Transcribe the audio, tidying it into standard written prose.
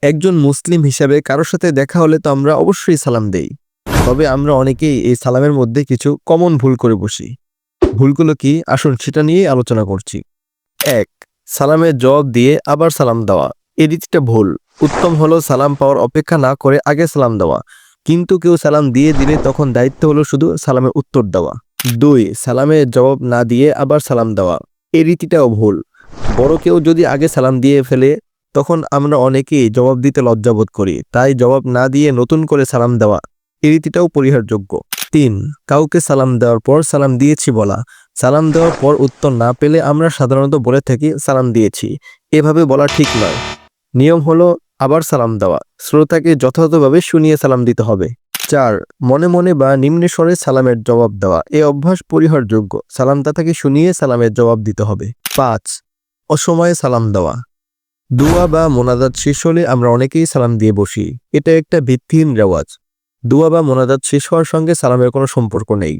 একজন মুসলিম হিসেবে কারোর সাথে দেখা হলে তো আমরা অবশ্যই সালাম দেই। তবে আমরা অনেকেই এই সালামের মধ্যে কিছু কমন ভুল করে বসি। ভুলগুলো কি আসুন সেটা নিয়েই আলোচনা করছি। ১. সালামের জবাব দিয়ে আবার সালাম দেওয়া। এই রীতিটা ভুল। উত্তম হলো সালাম পাওয়ার অপেক্ষা না করে আগে সালাম দেওয়া। কিন্তু কেউ সালাম দিয়ে দিলে তখন দায়িত্ব হলো শুধু সালামের উত্তর দেওয়া। ২. সালামের জবাব না দিয়ে আবার সালাম দেওয়া। এই রীতিটাও ভুল। বড় কেউ যদি আগে সালাম দিয়ে ফেলে তখন আমরা অনেকেই জবাব দিতে লজ্জাবোধ করি, তাই জবাব না দিয়ে নতুন করে সালাম দেওয়া এই রীতিটাও পরিহারযোগ্য। ৩. কাউকে সালাম দেওয়ার পর সালাম দিয়েছি বলা। সালাম দেওয়ার পর উত্তর না পেলে আমরা সাধারণত বলে থাকি সালাম দিয়েছি। এভাবে বলা ঠিক নয়। নিয়ম হলো আবার সালাম দেওয়া। শ্রোতাকে যথাযথভাবে শুনিয়ে সালাম দিতে হবে। ৪. মনে মনে বা নিম্নে স্বরে সালামের জবাব দেওয়া। এই অভ্যাস পরিহারযোগ্য। সালামদাতাকে শুনিয়ে সালামের জবাব দিতে হবে। ৫. অসময়ে সালাম দেওয়া। দোয়া বা মোনাজাত শেষ হলে আমরা অনেকেই সালাম দিয়ে বসি। এটা একটা ভিত্তিহীন রেওয়াজ। দোয়া বা মোনাজাত শেষ হওয়ার সঙ্গে সালামের কোনো সম্পর্ক নেই।